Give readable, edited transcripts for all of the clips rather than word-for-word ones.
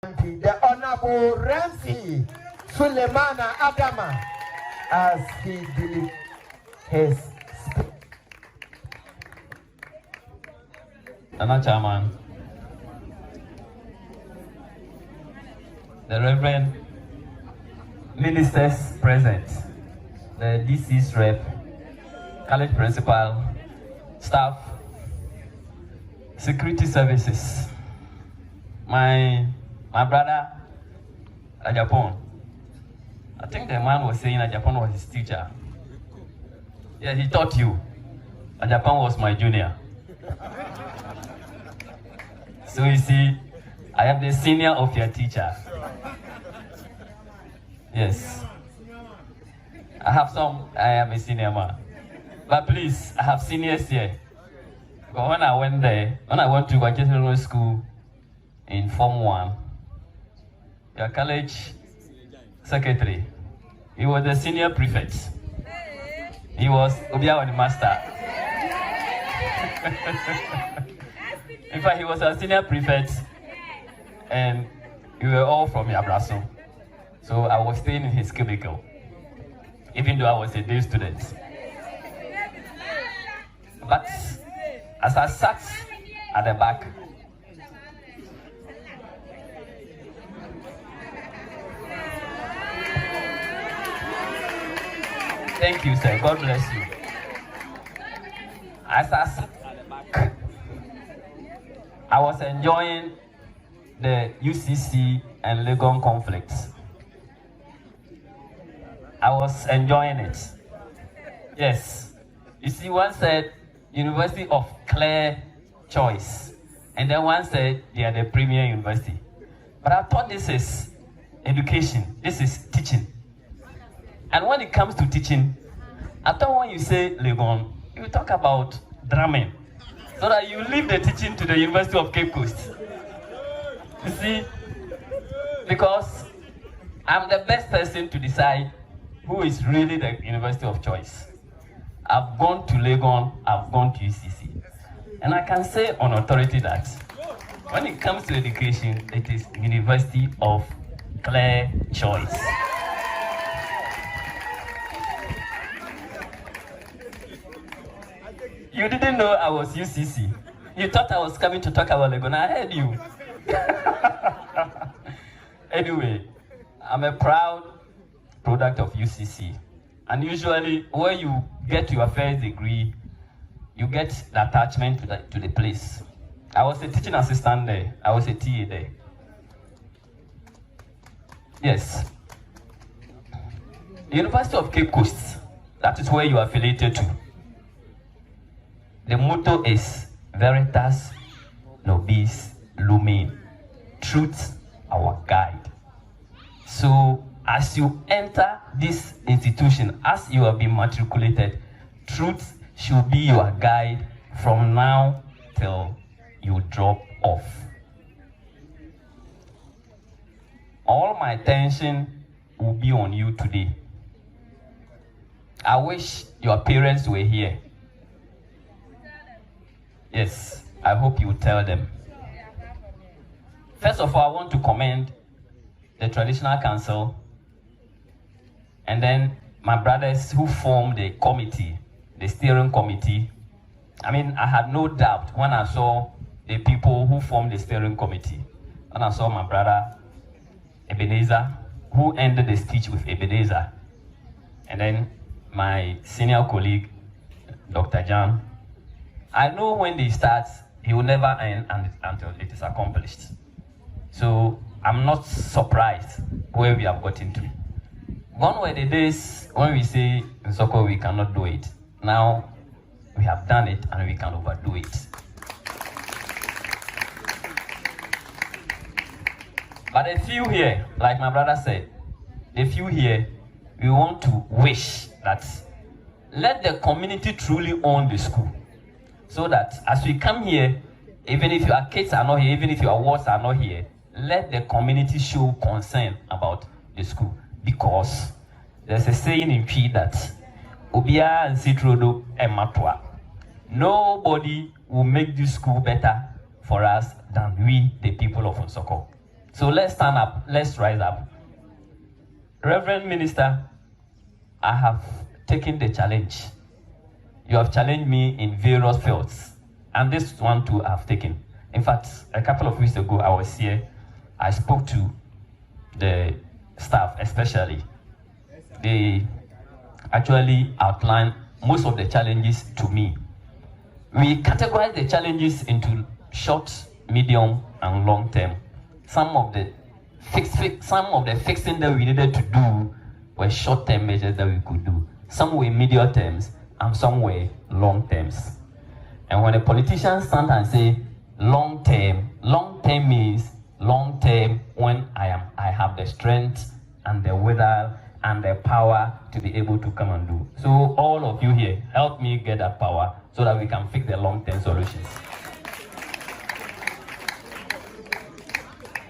the Honorable Ramsey Sulemana Adama as he delivers his speech. Anna Chairman, the Reverend Ministers present, the DC's rep, college principal, staff, security services, my brother, Japan. I think the man was saying that Japan was his teacher. Yeah, he taught you. Japan was my junior. So you see, I am the senior of your teacher. Yes. I am a senior man. But please, I have seniors here. But when I went to vocational school in Form 1, your college secretary, he was the senior prefect. He was Obiawa the master. In fact, he was a senior prefect, and we were all from Yabraso. So I was staying in his cubicle, even though I was a day student. But as I sat at the back, thank you, sir. God bless you. As I sat at the back, I was enjoying the UCC and Legon conflicts. I was enjoying it. Yes. You see, one said University of Clear Choice, and then one said they are the premier university. But I thought this is education, this is teaching. And when it comes to teaching, I thought when you say Legon, you talk about drumming, so that you leave the teaching to the University of Cape Coast. You see, because I'm the best person to decide who is really the university of choice. I've gone to Legon, I've gone to UCC. And I can say on authority that when it comes to education, it is University of Clear Choice. You didn't know I was UCC. You thought I was coming to talk about Legon. I heard you. Anyway, I'm a proud product of UCC. And usually, when you get your first degree, you get the attachment to the place. I was a teaching assistant there. I was a TA there. Yes. University of Cape Coast, that is where you are affiliated to. The motto is Veritas Nobis Lumen, truth our guide. So as you enter this institution, as you have been matriculated, truth should be your guide from now till you drop off. All my attention will be on you today. I wish your parents were here. Yes, I hope you tell them. First of all, I want to commend the Traditional Council and then my brothers who formed the committee, the steering committee. I mean, I had no doubt when I saw the people who formed the steering committee. When I saw my brother Ebenezer, who ended the speech with Ebenezer, and then my senior colleague, Dr. John. I know when they start, he will never end until it is accomplished. So I'm not surprised where we have gotten to. Gone were the days when we say in Nsawkaw we cannot do it. Now we have done it and we can overdo it. But a few here, like my brother said, a few here, we want to wish that let the community truly own the school. So that as we come here, even if your kids are not here, even if your wards are not here, let the community show concern about the school. Because there's a saying in P that Obia and Citrodo and Matwa. Nobody will make this school better for us than we, the people of Nsawkaw. So let's stand up, let's rise up. Reverend Minister, I have taken the challenge. You have challenged me in various fields, and this one too I have taken. In fact, a couple of weeks ago, I was here. I spoke to the staff, especially. They actually outlined most of the challenges to me. We categorize the challenges into short, medium, and long term. Some of the fixing that we needed to do were short-term measures that we could do. Some were medium terms, and some were long terms. And when a politician stands and say long term means long term when I have the strength and the will and the power to be able to come and do. So all of you here, help me get that power so that we can fix the long-term solutions.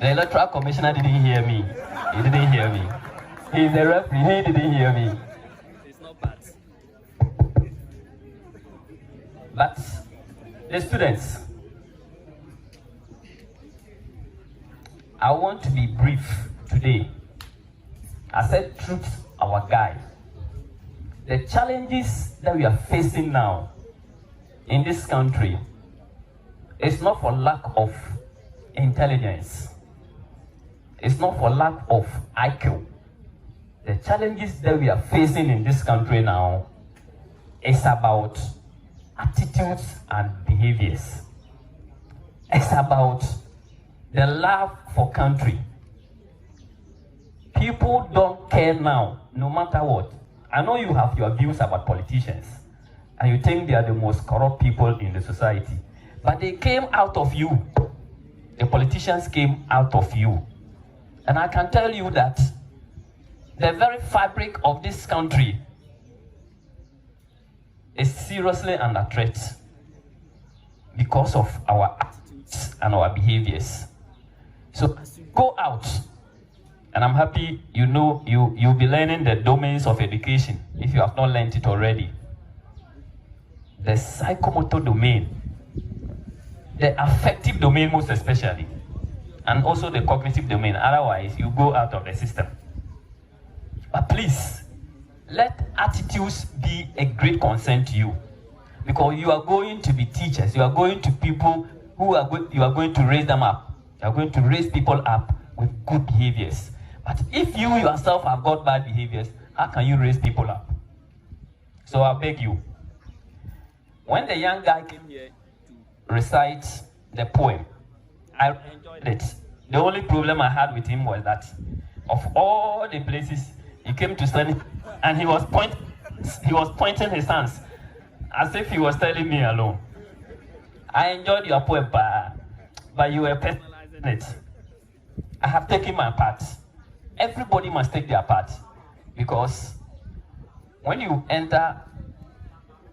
The electoral commissioner didn't hear me. He didn't hear me. He's the referee, he didn't hear me. It's not bad. But the students, I want to be brief today. I said truth, our guide. The challenges that we are facing now in this country is not for lack of intelligence. It's not for lack of IQ. The challenges that we are facing in this country now is about attitudes and behaviors. It's about the love for country. People don't care now, no matter what. I know you have your views about politicians, and you think they are the most corrupt people in the society. But they came out of you. The politicians came out of you. And I can tell you that the very fabric of this country is seriously under threat because of our attitudes and our behaviors. So as you go out, and I'm happy you'll be learning the domains of education if you have not learned it already. The psychomotor domain, the affective domain most especially, and also the cognitive domain. Otherwise, you go out of the system. But please, let attitudes be a great concern to you, because you are going to be teachers. You are going to people who you are going to raise them up. You are going to raise people up with good behaviors. But if you yourself have got bad behaviors, how can you raise people up? So I beg you, when the young guy came here to recite the poem, I enjoyed it. The only problem I had with him was that of all the places he came to study, and he was pointing his hands as if he was telling me alone. I enjoyed your poem, but you were personalizing it. I have taken my part. Everybody must take their part, because when you enter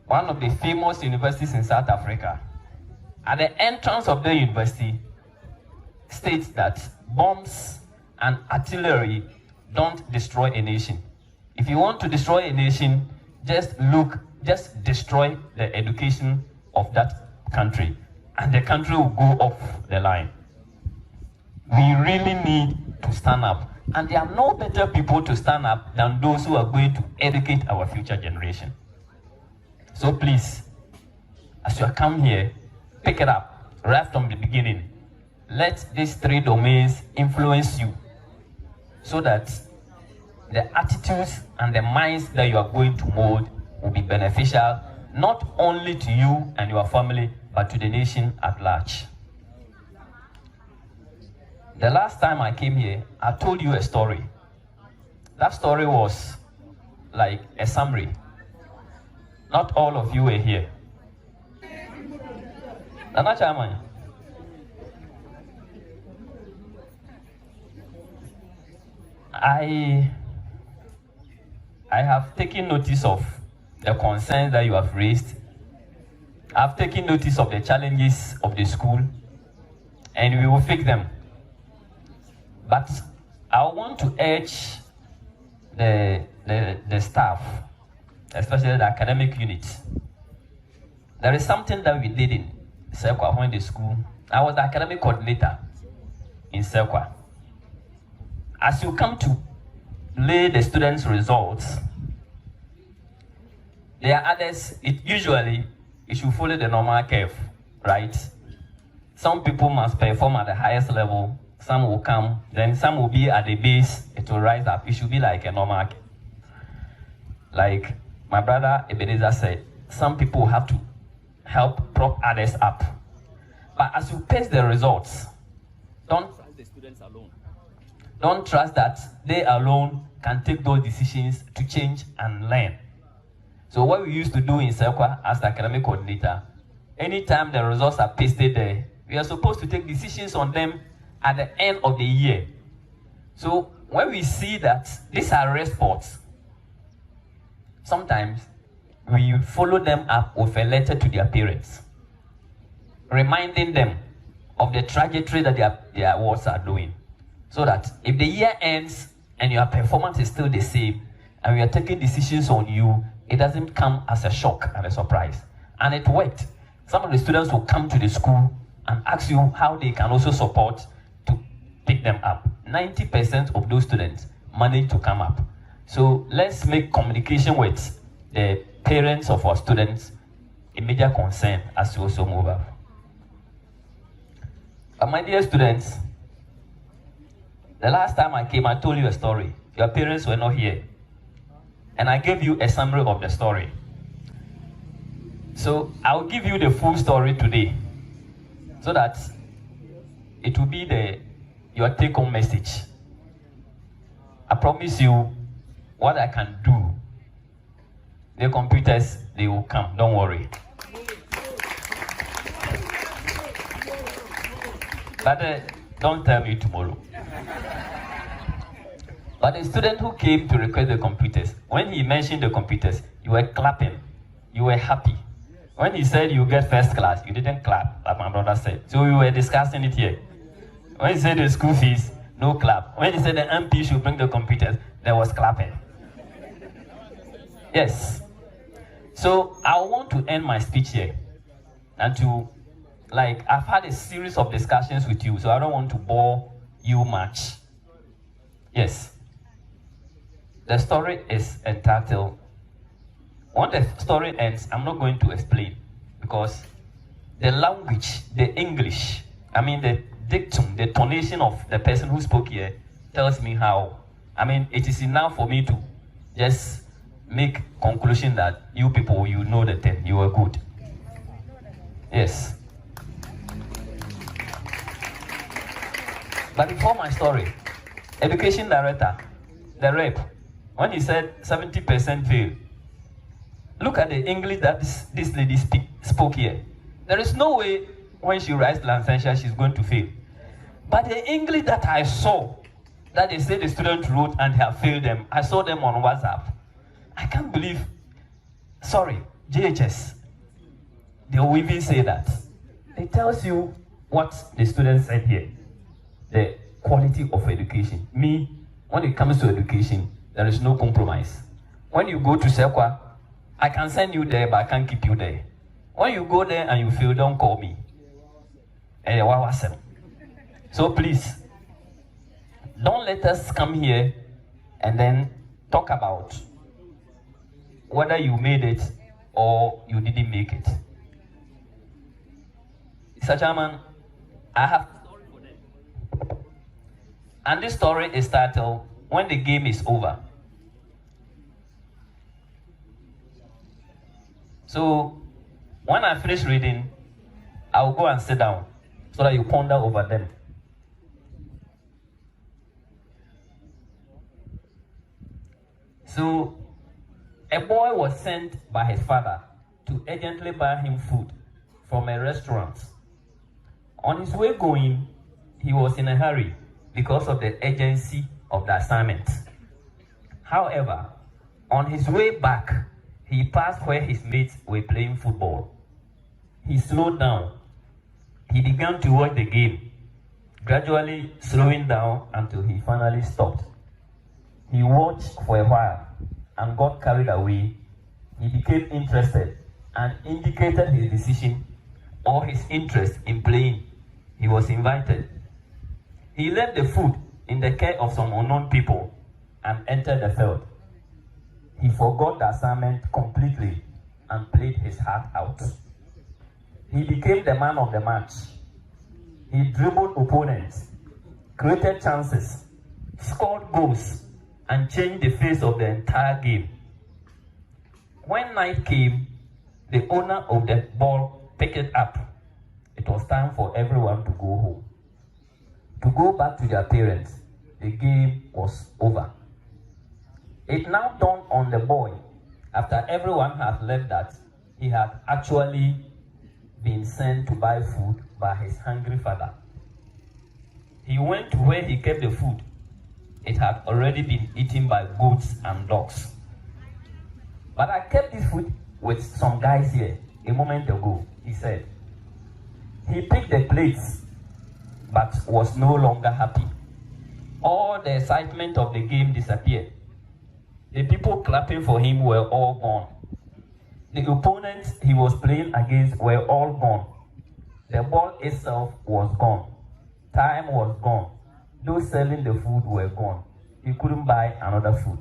one of the famous universities in South Africa, at the entrance of the university states that bombs and artillery don't destroy a nation. If you want to destroy a nation, just destroy the education of that country, and the country will go off the line. We really need to stand up, and there are no better people to stand up than those who are going to educate our future generation. So please, as you come here, pick it up right from the beginning. Let these three domains influence you, so that the attitudes and the minds that you are going to mold will be beneficial, not only to you and your family, but to the nation at large. The last time I came here, I told you a story. That story was like a summary. Not all of you were here. Nana Chairman. I have taken notice of the concerns that you have raised. I've taken notice of the challenges of the school, and we will fix them. But I want to urge the staff, especially the academic unit. There is something that we did in Nsawkaw when the school. I was the academic coordinator in Nsawkaw. as you come to lay the students' results, there are others, it should follow the normal curve, right? Some people must perform at the highest level, some will come, then some will be at the base, it will rise up. It should be like a normal curve. Like my brother Ebenezer said, some people have to help prop others up. But as you pace the results, don't trust the students alone. Don't trust that they alone can take those decisions to change and learn. So what we used to do in Nsawkaw as the academic coordinator, anytime the results are pasted there, we are supposed to take decisions on them at the end of the year. So when we see that these are reports, sometimes we follow them up with a letter to their parents, reminding them of the trajectory that their awards are doing. So that if the year ends and your performance is still the same, and we are taking decisions on you, it doesn't come as a shock and a surprise. And it worked. Some of the students will come to the school and ask you how they can also support to pick them up. 90% of those students manage to come up. So let's make communication with the parents of our students a major concern as we also move up. But my dear students, the last time I came, I told you a story. Your parents were not here. And I gave you a summary of the story. So I'll give you the full story today, so that it will be your take-home message. I promise you what I can do. The computers, they will come, don't worry. But don't tell me tomorrow. But the student who came to request the computers, when he mentioned the computers, you were clapping. You were happy. When he said you get first class, you didn't clap, like my brother said. So we were discussing it here. When he said the school fees, no clap. When he said the MP should bring the computers, there was clapping. Yes. So I want to end my speech here. And I've had a series of discussions with you, so I don't want to bore you much. Yes. The story is entitled, when the story ends, I'm not going to explain, because the language, the English, the dictum, the tonation of the person who spoke here tells me how. It is enough for me to just make conclusion that you people, you know the thing, you are good. Yes. But before my story, education director, the rep, when he said 70% fail, look at the English that this lady spoke here. There is no way when she writes licensure she's going to fail. But the English that I saw, that they say the students wrote and have failed them, I saw them on WhatsApp. I can't believe, JHS, they will even say that. It tells you what the students said here, the quality of education. Me, when it comes to education, there is no compromise. When you go to Nsawkaw, I can send you there, but I can't keep you there. When you go there and you fail, don't call me. So please, don't let us come here and then talk about whether you made it or you didn't make it. Mr. Chairman, I have a story for them. And this story is titled, When the Game is Over. So, when I finish reading, I will go and sit down so that you ponder over them. So, a boy was sent by his father to urgently buy him food from a restaurant. On his way going, he was in a hurry because of the urgency of the assignment. However, on his way back, he passed where his mates were playing football. He slowed down. He began to watch the game, gradually slowing down until he finally stopped. He watched for a while and got carried away. He became interested and indicated his decision or his interest in playing. He was invited. He left the food in the care of some unknown people and entered the field. He forgot the assignment completely and played his heart out. He became the man of the match. He dribbled opponents, created chances, scored goals, and changed the face of the entire game. When night came, the owner of the ball picked it up. It was time for everyone to go home. To go back to their parents. The game was over. It now dawned on the boy, after everyone had left, that he had actually been sent to buy food by his hungry father. He went to where he kept the food. It had already been eaten by goats and dogs. But I kept this food with some guys here a moment ago, he said. He picked the plates, but was no longer happy. All the excitement of the game disappeared. The people clapping for him were all gone. The opponents he was playing against were all gone. The ball itself was gone. Time was gone. Those selling the food were gone. He couldn't buy another food.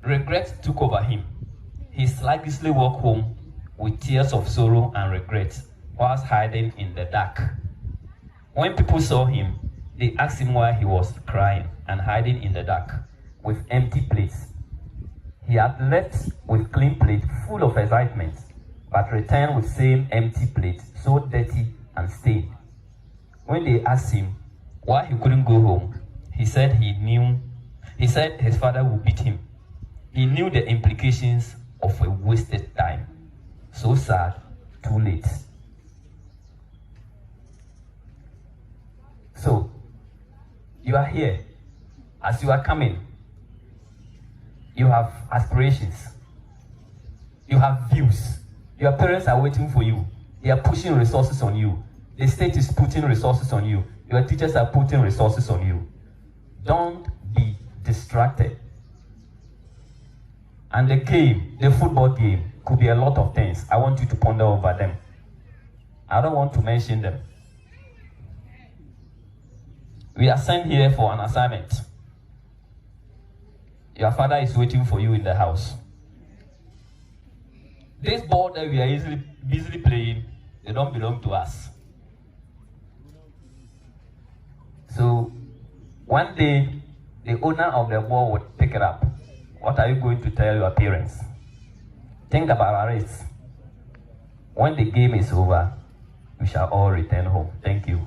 Regret took over him. He sluggishly walked home with tears of sorrow and regret, whilst hiding in the dark. When people saw him, they asked him why he was crying and hiding in the dark with empty plates. He had left with clean plate full of excitement, but returned with same empty plate, so dirty and stained. When they asked him why he couldn't go home, he said his father would beat him. He knew the implications of a wasted time. So sad, too late. So, you are here. As you are coming, you have aspirations. You have views. Your parents are waiting for you. They are pushing resources on you. The state is putting resources on you. Your teachers are putting resources on you. Don't be distracted. And the game, the football game, could be a lot of things. I want you to ponder over them. I don't want to mention them. We are sent here for an assignment. Your father is waiting for you in the house. This ball that we are busily playing, they don't belong to us. So, one day, the owner of the ball would pick it up. What are you going to tell your parents? Think about it. When the game is over, we shall all return home. Thank you.